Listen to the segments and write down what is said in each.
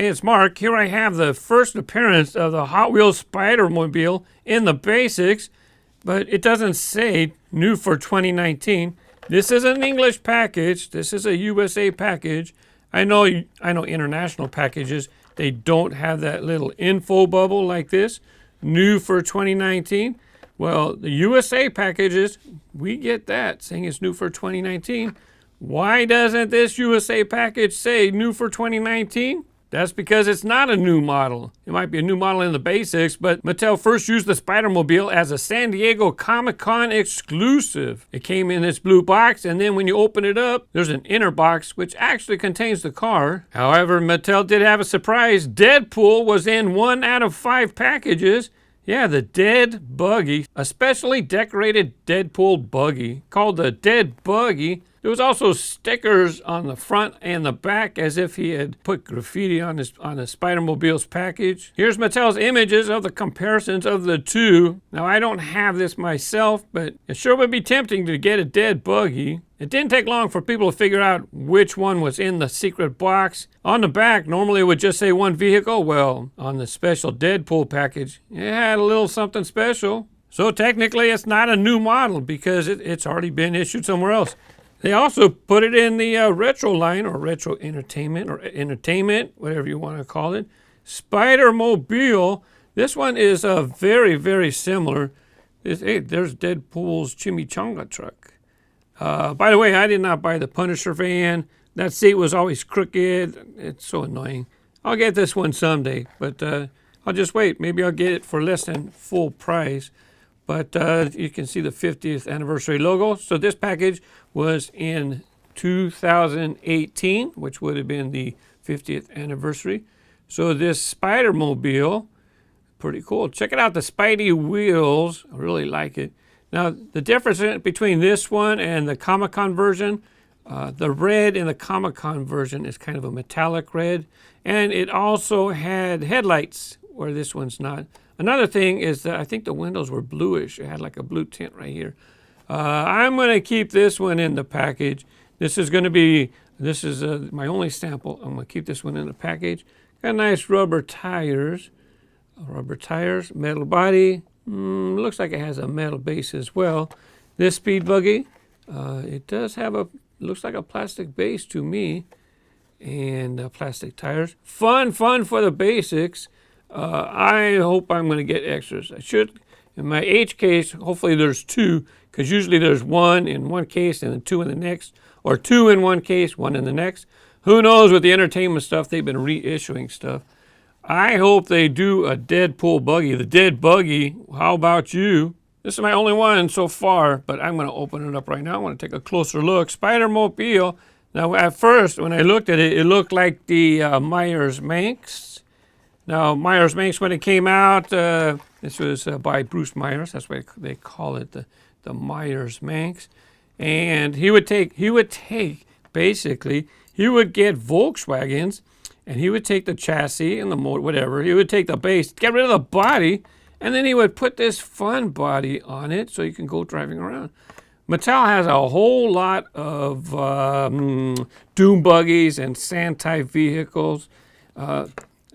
Hey, it's Mark. Here I have the first appearance of the Hot Wheels Spidermobile in the basics, but it doesn't say new for 2019. This is an English package. This is a USA package. I know international packages, they don't have that little info bubble like this. New for 2019. Well, the USA packages, we get that saying it's new for 2019. Why doesn't this USA package say new for 2019? That's because it's not a new model. It might be a new model in the basics, but Mattel first used the Spidermobile as a San Diego Comic-Con exclusive. It came in this blue box, and then when you open it up, there's an inner box which actually contains the car. However, Mattel did have a surprise. Deadpool was in 1 out of 5 packages. Yeah, the Dead Buggy, a specially decorated Deadpool buggy called the Dead Buggy. There was also stickers on the front and the back as if he had put graffiti on the Spidermobile's package. Here's Mattel's images of the comparisons of the two. Now, I don't have this myself, but it sure would be tempting to get a Dead Buggy. It didn't take long for people to figure out which one was in the secret box. On the back, normally it would just say one vehicle. Well, on the special Deadpool package, it had a little something special. So technically, it's not a new model because it's already been issued somewhere else. They also put it in the retro line, or retro entertainment, whatever you want to call it. Spidermobile. This one is very, very similar. Hey, there's Deadpool's chimichanga truck. By the way, I did not buy the Punisher van. That seat was always crooked. It's so annoying. I'll get this one someday, but I'll just wait. Maybe I'll get it for less than full price. But you can see the 50th anniversary logo. So this package was in 2018, which would have been the 50th anniversary. So this Spidermobile, pretty cool. Check it out, the Spidey wheels. I really like it. Now, the difference between this one and the Comic-Con version, the red in the Comic-Con version is kind of a metallic red. And it also had headlights, where this one's not. Another thing is that I think the windows were bluish. It had like a blue tint right here. I'm going to keep this one in the package. This is my only sample. I'm going to keep this one in the package. Got nice rubber tires. Metal body. Looks like it has a metal base as well. This speed buggy, it does have looks like a plastic base to me. And plastic tires. Fun for the basics. I hope I'm going to get extras. I should. In my H case, hopefully there's 2, because usually there's 1 in one case and then 2 in the next, or 2 in one case, 1 in the next. Who knows with the entertainment stuff, they've been reissuing stuff. I hope they do a Deadpool buggy. The Dead Buggy, how about you? This is my only one so far, but I'm going to open it up right now. I want to take a closer look. Spidermobile. Now, at first, when I looked at it, it looked like the Myers Manx. Now, Myers Manx, when it came out, this was by Bruce Meyers. That's why they call it the Myers Manx. And he would get Volkswagens, and he would take the chassis and the motor, whatever. He would take the base, get rid of the body, and then he would put this fun body on it so you can go driving around. Mattel has a whole lot of Doom buggies and Sand-type vehicles.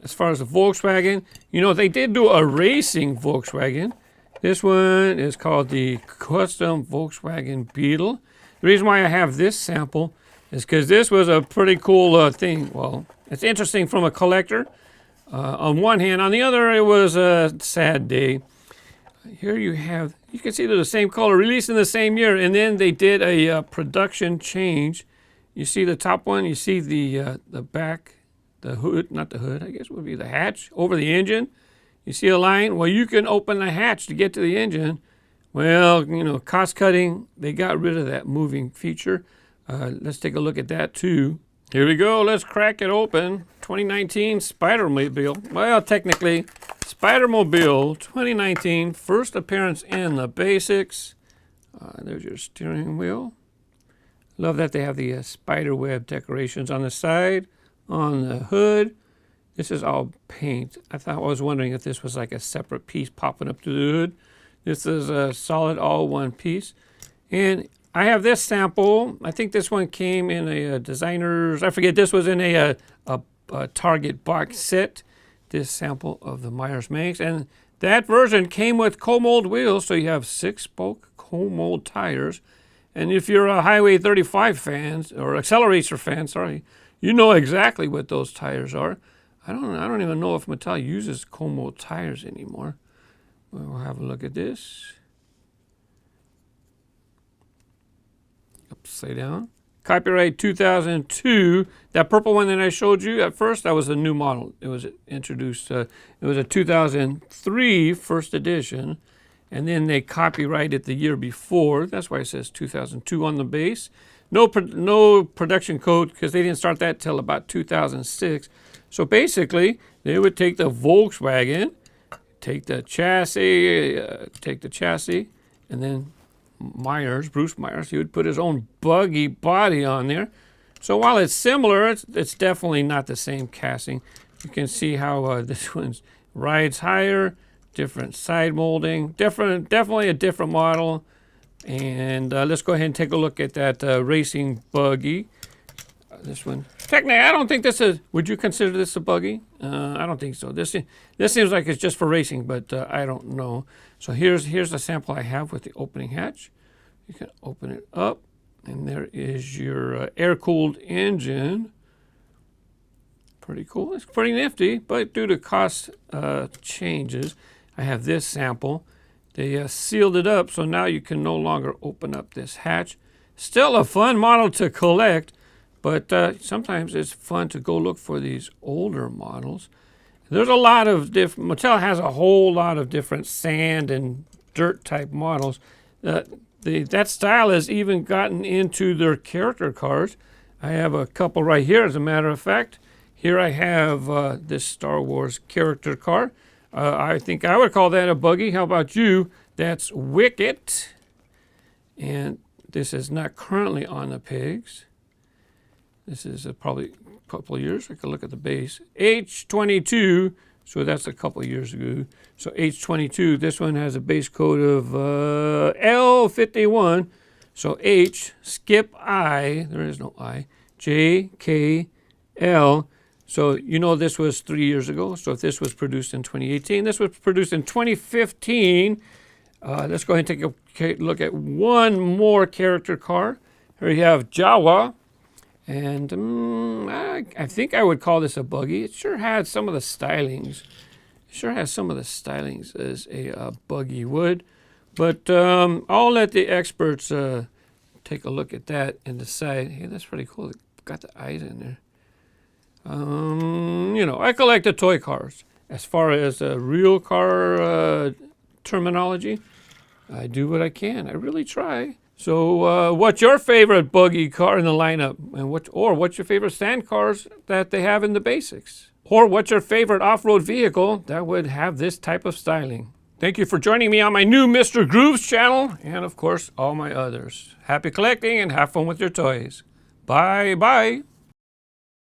As far as the Volkswagen, they did do a racing Volkswagen. This one is called the Custom Volkswagen Beetle. The reason why I have this sample is because this was a pretty cool thing. Well, it's interesting from a collector on one hand. On the other, it was a sad day. Here you can see they're the same color, released in the same year, and then they did a production change. You see the top one, you see the back. The hood, not the hood, I guess would be the hatch over the engine. You see a line? Well, you can open the hatch to get to the engine. Well, cost cutting, they got rid of that moving feature. Let's take a look at that too. Here we go, let's crack it open. 2019 Spidermobile. Well, technically, Spidermobile 2019, first appearance in the basics. There's your steering wheel. Love that they have the spider web decorations on the side. On the hood, this is all paint. I was wondering if this was like a separate piece popping up to the hood. This is a solid all one piece. And I have this sample. I think this one came in a designer's, I forget, this was in a Target box set. This sample of the Myers Manx, and that version came with co-mold wheels, so you have 6-spoke co-mold tires. And if you're a Highway 35 fan or Accelerator fan, sorry, you know exactly what those tires are. I don't even know if Mattel uses co-mold tires anymore. We'll have a look at this. Upside down. Copyright 2002. That purple one that I showed you at first, that was a new model. It was introduced, it was a 2003 first edition. And then they copyrighted the year before. That's why it says 2002 on the base. No production code, because they didn't start that till about 2006. So basically, they would take the Volkswagen, take the chassis, and then Meyers, Bruce Meyers, he would put his own buggy body on there. So while it's similar, it's definitely not the same casting. You can see how this one rides higher, different side molding, definitely a different model. And let's go ahead and take a look at that racing buggy. This one, technically, I don't think this is. Would you consider this a buggy? I don't think so. This seems like it's just for racing, but I don't know. So here's the sample I have with the opening hatch. You can open it up, and there is your air-cooled engine. Pretty cool. It's pretty nifty, but due to cost changes, I have this sample. They sealed it up, so now you can no longer open up this hatch. Still a fun model to collect, but sometimes it's fun to go look for these older models. There's a lot of different, Mattel has a whole lot of different sand and dirt type models. That style has even gotten into their character cars. I have a couple right here, as a matter of fact. Here I have this Star Wars character car. I think I would call that a buggy. How about you? That's Wicket. And this is not currently on the pigs. This is probably a couple of years. I could look at the base. H22, so that's a couple of years ago. So H22, this one has a base code of L51. So H, skip I, there is no I, J, K, L. So you know this was 3 years ago. So if this was produced in 2018, this was produced in 2015. Let's go ahead and take a look at one more character car. Here you have Jawa. And I think I would call this a buggy. It sure had some of the stylings. It sure has some of the stylings as a buggy would. But I'll let the experts take a look at that and decide, hey, that's pretty cool. It got the eyes in there. You know, I collect the toy cars. As far as real car terminology, I do what I can. I really try. So what's your favorite buggy car in the lineup? And what's your favorite sand cars that they have in the basics? Or what's your favorite off-road vehicle that would have this type of styling? Thank you for joining me on my new Mr. Grooves channel, and of course, all my others. Happy collecting and have fun with your toys. Bye-bye.